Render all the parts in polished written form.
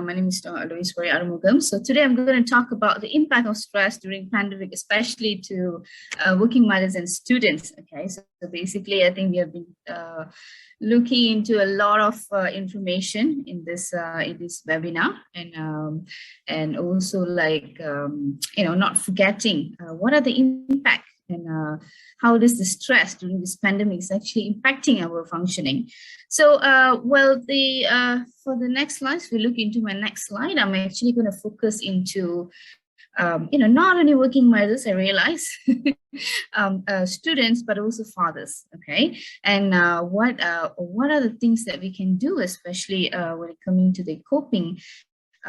My name is Loheswary Arumugam. So today I'm going to talk about the impact of stress during pandemic, especially to working mothers and students. Okay, so basically, I think we have been looking into a lot of information in this webinar, and also not forgetting what are the impact and how does the stress during this pandemic is actually impacting our functioning. So, for the next slides, we look into my next slide. I'm actually going to focus into, not only working mothers, I realize, students, but also fathers. Okay, and what are the things that we can do, especially when it coming to the coping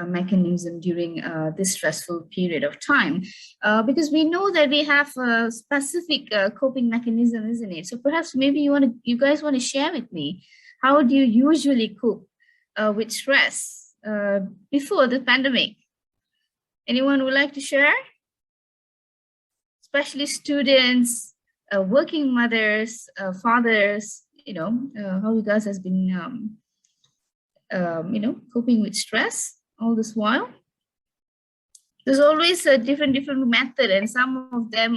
mechanism during this stressful period of time, because we know that we have a specific coping mechanism, isn't it? So perhaps maybe you guys want to share with me, how do you usually cope with stress before the pandemic? Anyone would like to share? Especially students, working mothers, fathers, how you guys has been, coping with stress all this while. There's always a different method, and some of them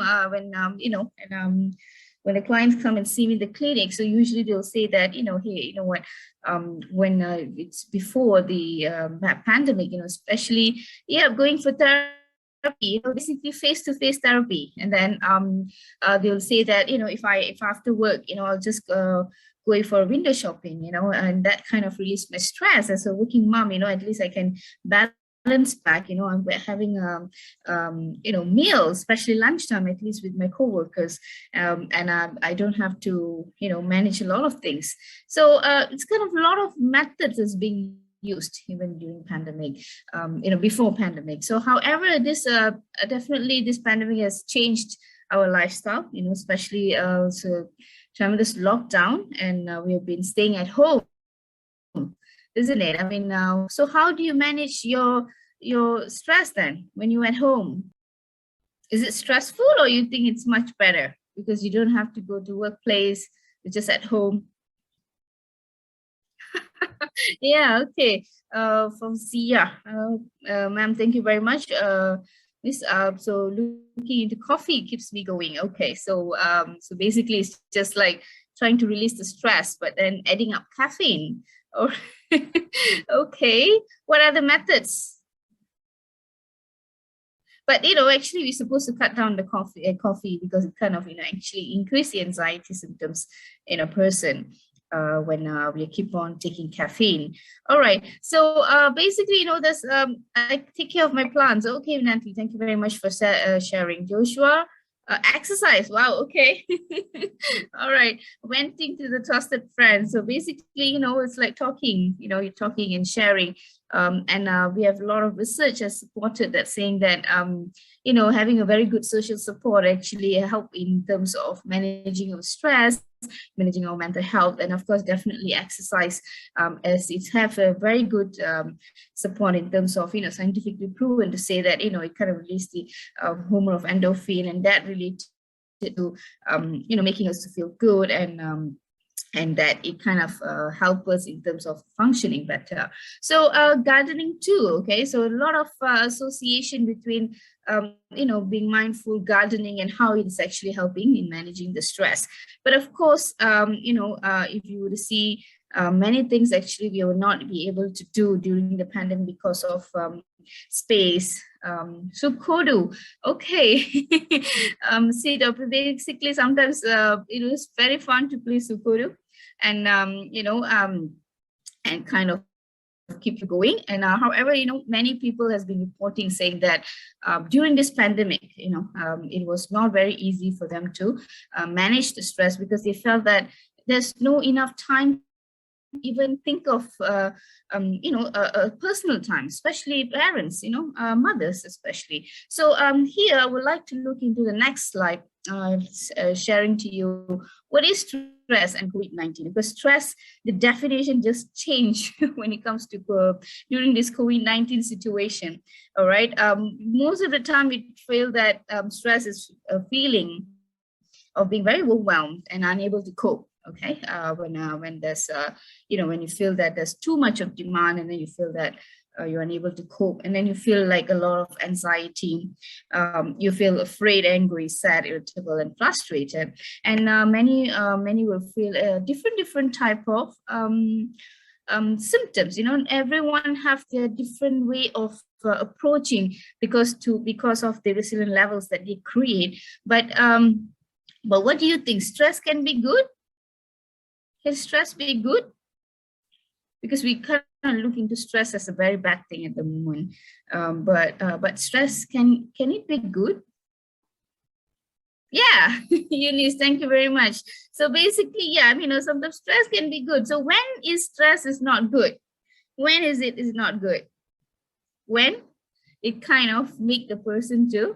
when the clients come and see me in the clinic, so usually they'll say that, hey, when it's before the pandemic, especially, going for therapy, basically face-to-face therapy, and then they'll say that, if after work, I'll just going for window shopping, and that kind of release my stress. As a working mom, at least I can balance back, I'm having meals, especially lunchtime, at least with my coworkers, and I don't have to, manage a lot of things. So it's kind of a lot of methods is being used even during pandemic, before pandemic. So however, this definitely this pandemic has changed our lifestyle, especially time of this lockdown, and we have been staying at home, isn't it? I mean, so how do you manage your stress then when you're at home? Is it stressful, or you think it's much better because you don't have to go to workplace, you're just at home? Yeah, okay. From Sia, ma'am, thank you very much. So looking into coffee keeps me going. Okay, so basically it's just like trying to release the stress, but then adding up caffeine. Or okay, what are the methods? But actually we're supposed to cut down the coffee because it kind of actually increase the anxiety symptoms in a person when we keep on taking caffeine. All right, so basically, there's I take care of my plants. Okay, Nancy, thank you very much for sharing. Joshua, exercise. Wow, okay. All right, venting to the trusted friends. So basically, it's like talking. You're talking and sharing. And we have a lot of research has supported that, saying that having a very good social support actually help in terms of managing our stress, managing our mental health, and of course definitely exercise, as it have a very good support in terms of scientifically proven to say that it kind of release the hormone of endorphin, and that related to making us to feel good, and that it kind of help us in terms of functioning better. So gardening too, okay, so a lot of association between being mindful, gardening, and how it's actually helping in managing the stress. But of course, if you would see many things actually we will not be able to do during the pandemic because of space. So Kodu, okay. See, basically sometimes it was very fun to play Sukodu, and and kind of keep you going. And however, many people has been reporting saying that during this pandemic, it was not very easy for them to manage the stress, because they felt that there's no enough time even think of personal time, especially parents, mothers especially. So here I would like to look into the next slide, sharing to you what is stress and COVID-19, because stress, the definition just changed when it comes to during this COVID-19 situation. All right, most of the time we feel that stress is a feeling of being very overwhelmed and unable to cope. Okay, when there's when you feel that there's too much of demand, and then you feel that you're unable to cope, and then you feel like a lot of anxiety. You feel afraid, angry, sad, irritable, and frustrated. And many will feel a different type of symptoms. And everyone have their different way of approaching because of the resilient levels that they create. But what do you think? Stress can be good? Can stress be good? Because we kind of look into stress as a very bad thing at the moment. But stress, can it be good? Yeah, Eunice, thank you very much. So basically, yeah, sometimes stress can be good. So when is stress is not good? When is not good? When it kind of make the person to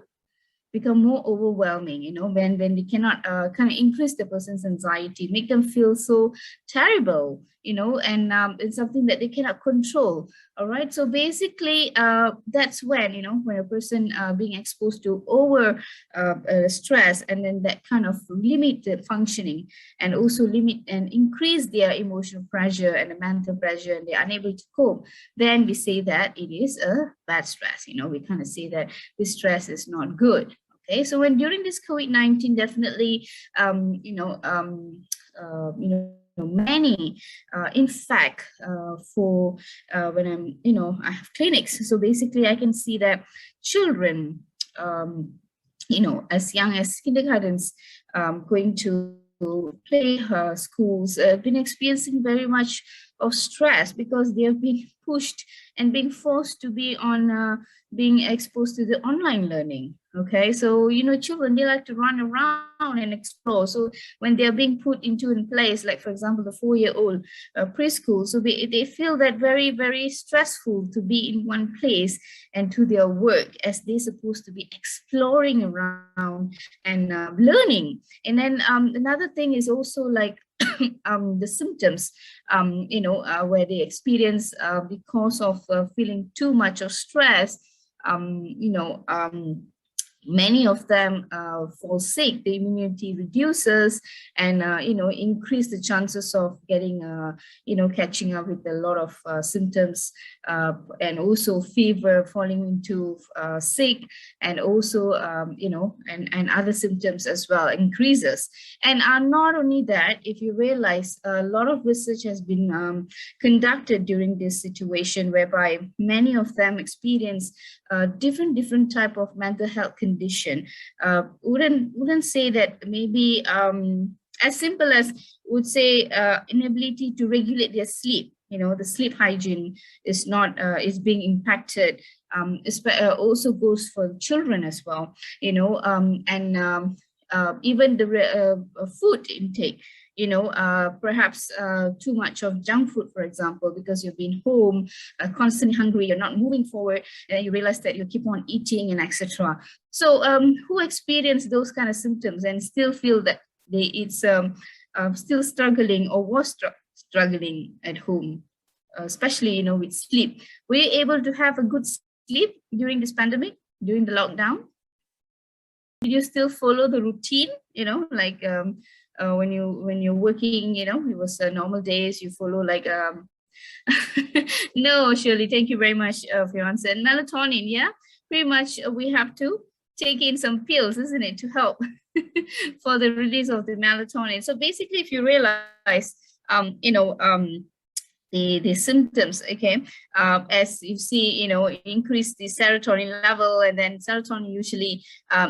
become more overwhelming, when they cannot kind of increase the person's anxiety, make them feel so terrible, and it's something that they cannot control. All right. So basically, that's when, when a person being exposed to over stress, and then that kind of limit the functioning, and also limit and increase their emotional pressure and the mental pressure, and they're unable to cope, then we say that it is a bad stress. We kind of say that this stress is not good. Okay, so when during this COVID-19, definitely, many, in fact, for when I have clinics. So basically, I can see that children, as young as kindergartens, going to play schools, been experiencing very much of stress because they have been pushed and being forced to be on being exposed to the online learning. Okay, so children, they like to run around and explore. So when they are being put into in place, like for example the 4-year-old preschool, so they feel that very, very stressful to be in one place and to their work, as they're supposed to be exploring around and learning. And then another thing is also like the symptoms, where they experience because of feeling too much of stress. Many of them fall sick, the immunity reduces, and increase the chances of getting catching up with a lot of symptoms, and also fever, falling into sick, and also and other symptoms as well increases. And not only that, if you realize, a lot of research has been conducted during this situation, whereby many of them experience different type of mental health condition. Wouldn't say that maybe as simple as would say inability to regulate their sleep. The sleep hygiene is not is being impacted. Also goes for children as well. And even the food intake. Perhaps too much of junk food, for example, because you've been home, constantly hungry, you're not moving forward, and you realize that you keep on eating and etc. So who experience those kind of symptoms and still feel that it's still struggling or was struggling at home, especially, with sleep. Were you able to have a good sleep during this pandemic, during the lockdown? Did you still follow the routine, like when you're working, it was normal days, you follow like no, Shirley, thank you very much for your answer. And melatonin, yeah, pretty much we have to take in some pills, isn't it, to help for the release of the melatonin. So basically, if you realize the symptoms, okay, as you see, increase the serotonin level, and then serotonin usually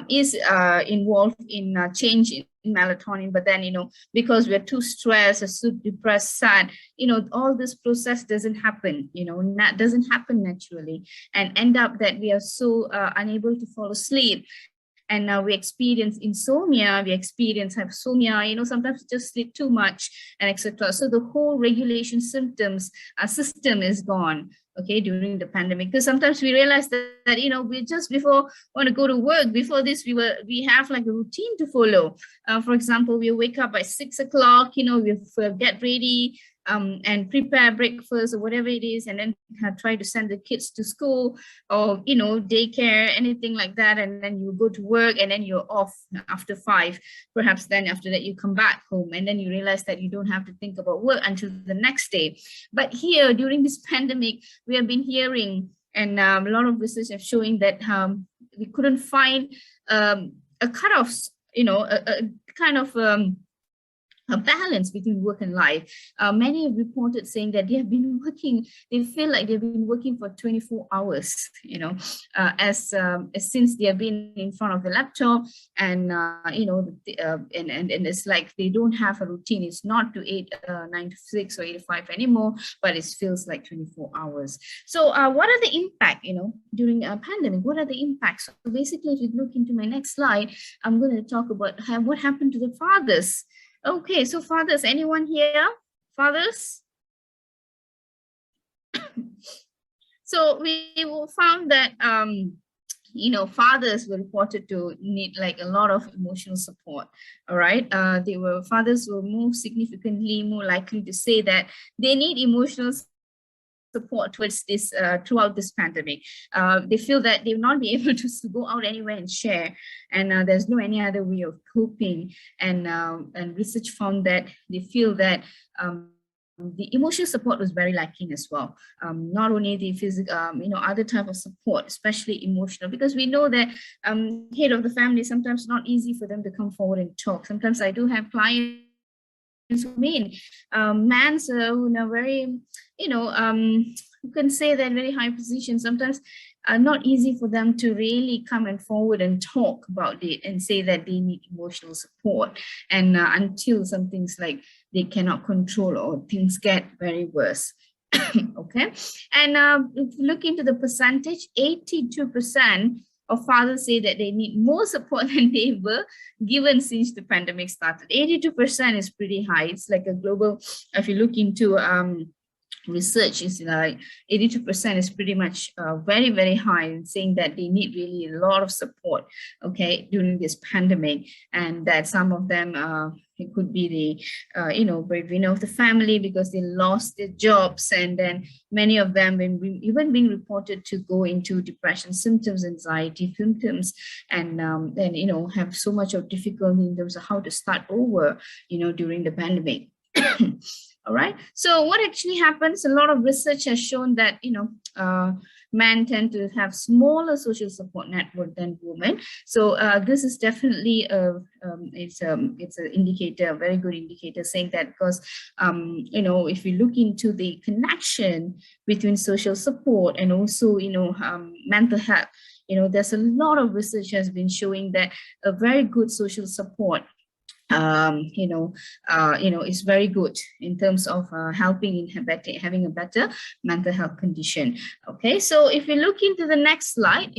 is involved in change in melatonin. But then, because we're too stressed or too depressed, sad, all this process doesn't happen, doesn't happen naturally, and end up that we are so unable to fall asleep. And now we experience insomnia, we experience hypsomnia, sometimes just sleep too much, and etc. So the whole regulation symptoms system is gone, okay, during the pandemic. Because sometimes we realize that we just before want to go to work, before this we have like a routine to follow. For example, we wake up by 6 o'clock, we get ready, and prepare breakfast or whatever it is, and then try to send the kids to school or, daycare, anything like that. And then you go to work and then you're off after 5. Perhaps then after that you come back home and then you realize that you don't have to think about work until the next day. But here during this pandemic, we have been hearing, and a lot of research have showing that we couldn't find a cutoff, a kind of a balance between work and life. Many have reported saying that they have been working, they feel like they've been working for 24 hours, as since they have been in front of the laptop, and and it's like they don't have a routine. It's not to 9 to 6 or 8 to 5 anymore, but it feels like 24 hours. So what are the impact, during a pandemic? What are the impacts? So basically, if you look into my next slide, I'm going to talk about what happened to the fathers. Okay, so fathers, anyone here? Fathers? So we found that, fathers were reported to need like a lot of emotional support. All right, fathers were more significantly more likely to say that they need emotional support towards this throughout this pandemic. They feel that they will not be able to go out anywhere and share, and there's no any other way of coping. And research found that they feel that the emotional support was very lacking as well. Not only the physical, other type of support, especially emotional, because we know that head of the family, sometimes not easy for them to come forward and talk. Sometimes I do have clients who mean mans who are very, you can say that very high position, sometimes not easy for them to really come and forward and talk about it and say that they need emotional support, and until some things like they cannot control or things get very worse. Okay, and if you look into the percentage, 82% of fathers say that they need more support than they were given since the pandemic started. 82% is pretty high. It's like a global, if you look into research, is like 82% is pretty much very, very high, in saying that they need really a lot of support, okay, during this pandemic. And that some of them, it could be the, breadwinner of the family because they lost their jobs. And then many of them even being reported to go into depression symptoms, anxiety symptoms, and then, have so much of difficulty in terms of how to start over, during the pandemic. All right. So what actually happens? A lot of research has shown that, men tend to have smaller social support network than women. So this is definitely it's an indicator, a very good indicator, saying that because if you look into the connection between social support and also mental health, there's a lot of research has been showing that a very good social support is very good in terms of helping in having a better mental health condition. Okay, so if we look into the next slide,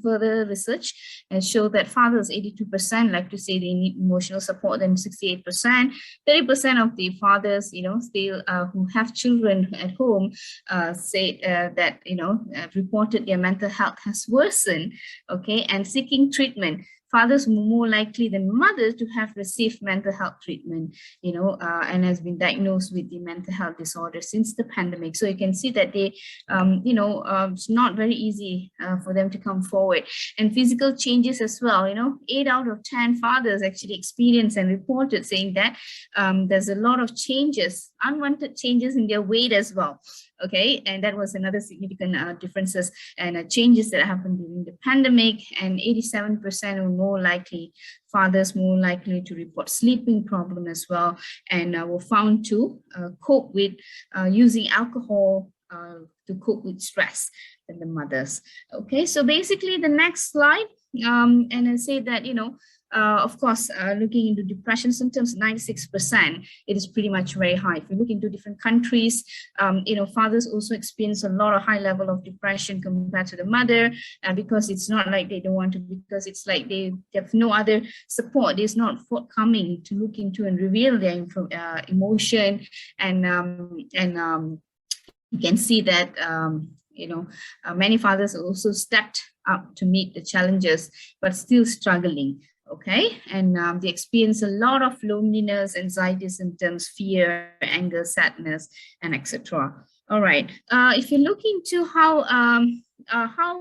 further research and show that fathers, 82% like to say they need emotional support, then 68%, 30% of the fathers, still who have children at home, say that reported their mental health has worsened. Okay, and seeking treatment. Fathers more likely than mothers to have received mental health treatment, and has been diagnosed with the mental health disorder since the pandemic. So you can see that they, it's not very easy for them to come forward. And physical changes as well, 8 out of 10 fathers actually experienced and reported saying that there's a lot of changes, unwanted changes in their weight as well. Okay, and that was another significant differences and changes that happened during the pandemic. And 87% were more likely, fathers more likely to report sleeping problem as well, and were found to cope with using alcohol to cope with stress than the mothers. Okay, so basically the next slide, and I say that, of course, looking into depression symptoms, 96%, it is pretty much very high. If you look into different countries, fathers also experience a lot of high level of depression compared to the mother, because it's not like they don't want to, because it's like they have no other support. It's not forthcoming to look into and reveal their emotion. And you can see that, many fathers also stepped up to meet the challenges, but still struggling. Okay, and they experience a lot of loneliness, anxiety symptoms, fear, anger, sadness, and etc. All right. If you look into how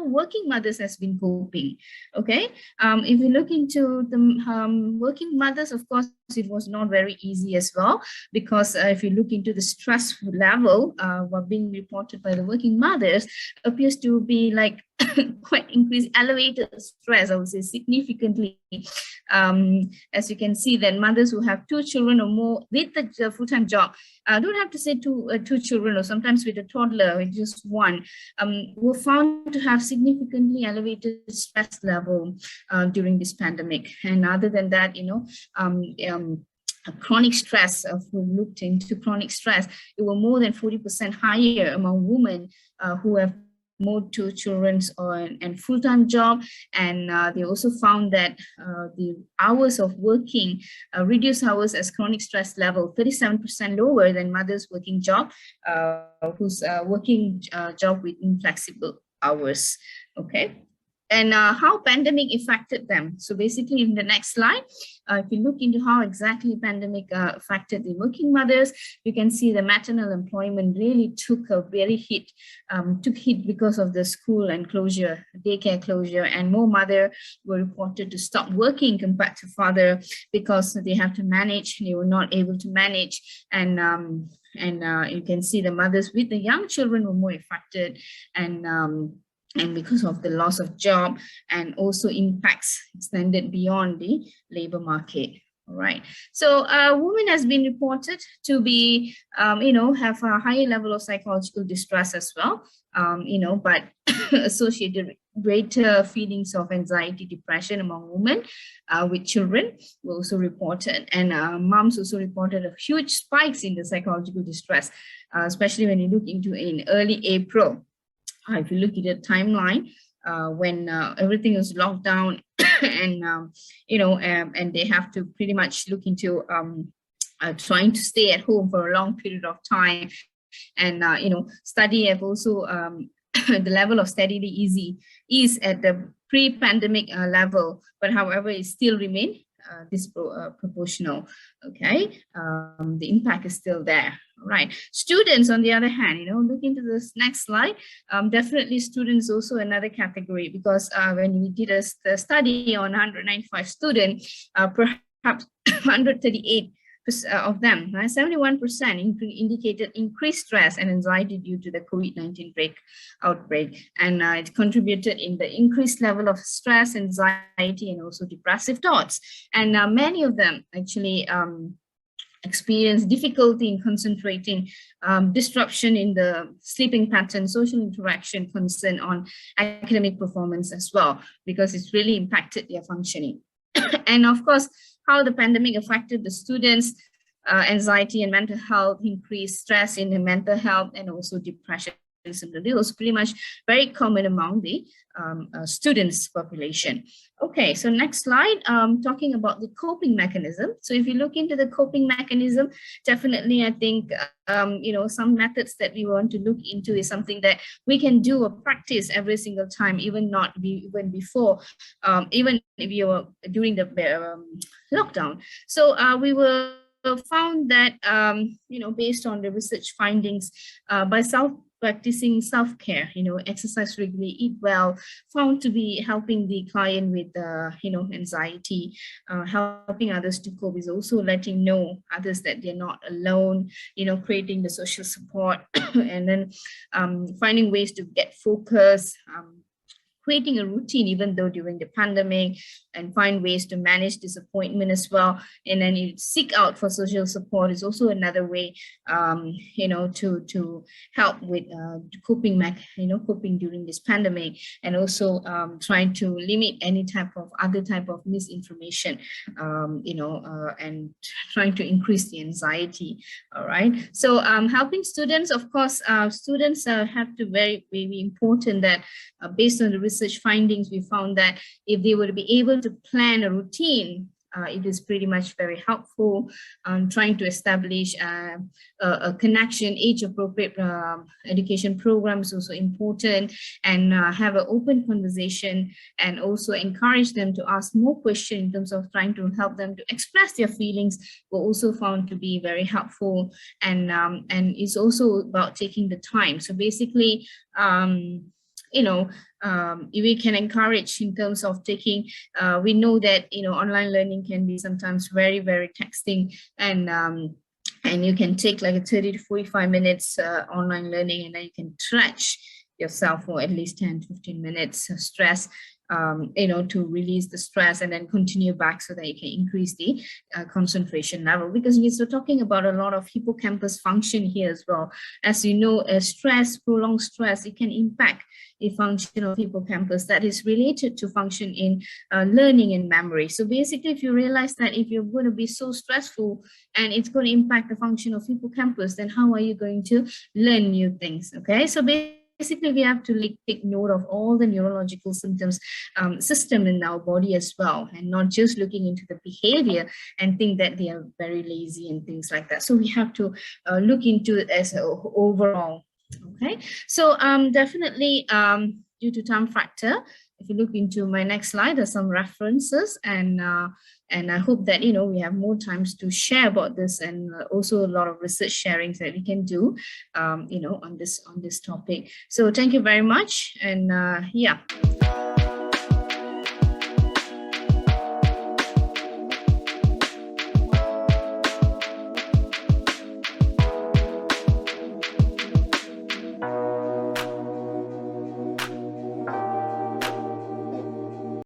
working mothers has been coping, okay. If you look into the working mothers, of course, it was not very easy as well, because if you look into the stress level, what being reported by the working mothers appears to be like quite increased, elevated stress, I would say significantly. As you can see, that mothers who have 2 children or more with a full-time job, don't have to say two children, or sometimes with a toddler, with just one, were found to have significantly elevated stress level during this pandemic. And other than that, chronic stress, if we looked into chronic stress, it were more than 40% higher among women who have more 2 children and full-time job. And they also found that the hours of working, reduced hours as chronic stress level, 37% lower than mothers working job, who's working job with inflexible hours. Okay. And how pandemic affected them. So basically in the next slide, if you look into how exactly pandemic affected the working mothers, you can see the maternal employment really took a very hit, because of the school and closure, daycare closure, and more mothers were reported to stop working compared to father, because they have to manage, they were not able to manage. And you can see the mothers with the young children were more affected, and because of the loss of job, and also impacts extended beyond the labor market. All right. So women has been reported to be, have a higher level of psychological distress as well, but associated with greater feelings of anxiety, depression among women with children were also reported. And moms also reported a huge spikes in the psychological distress, especially when you look into in early April. If you look at the timeline, when everything is locked down, and and they have to pretty much look into trying to stay at home for a long period of time, and study have also the level of steadily easy is at the pre-pandemic level, but however it still remain disproportional. Okay, the impact is still there. Right. Students, on the other hand, look into this next slide. Definitely students also another category, because when we did a study on 195 students, perhaps 138 of them, 71% indicated increased stress and anxiety due to the COVID-19 outbreak. And it contributed in the increased level of stress, anxiety, and also depressive thoughts. And many of them actually experience difficulty in concentrating, disruption in the sleeping pattern, social interaction, concern on academic performance as well, because it's really impacted their functioning. And of course, how the pandemic affected the students, anxiety and mental health, increased stress in the mental health, and also depression. This was pretty much very common among the students population. Okay, so next slide, talking about the coping mechanism. So if you look into the coping mechanism, definitely I think, some methods that we want to look into is something that we can do or practice every single time, even before, even if you were during the lockdown. So we were found that, based on the research findings, by practicing self-care, exercise regularly, eat well, found to be helping the client with, anxiety, helping others to cope, is also letting know others that they're not alone, creating the social support, and then finding ways to get focus, creating a routine, even though during the pandemic, and find ways to manage disappointment as well. And then you seek out for social support is also another way, to help with coping during this pandemic, and also trying to limit any other type of misinformation, and trying to increase the anxiety. All right. So helping students, of course, students have to very important that based on the research findings, we found that if they were to be able to plan a routine It is pretty much very helpful. Trying to establish a connection, age-appropriate education program is also important, and have an open conversation, and also encourage them to ask more questions in terms of trying to help them to express their feelings were also found to be very helpful. And it's also about taking the time. So basically, we can encourage in terms of taking, we know that, online learning can be sometimes very, very taxing, and you can take like a 30 to 45 minutes online learning, and then you can stretch yourself for at least 10, 15 minutes of stress, to release the stress, and then continue back so that you can increase the concentration level. Because we're still talking about a lot of hippocampus function here as well. As you know, prolonged stress, it can impact the function of hippocampus that is related to function in learning and memory. So basically, if you realize that if you're going to be so stressful and it's going to impact the function of hippocampus, then how are you going to learn new things? Okay, so basically, we have to take note of all the neurological symptoms system in our body as well, and not just looking into the behavior and think that they are very lazy and things like that. So we have to look into it as a overall. Okay, so definitely due to time factor, if you look into my next slide, there's some references, and I hope that we have more times to share about this, and also a lot of research sharings that we can do on this topic. So thank you very much, and yeah.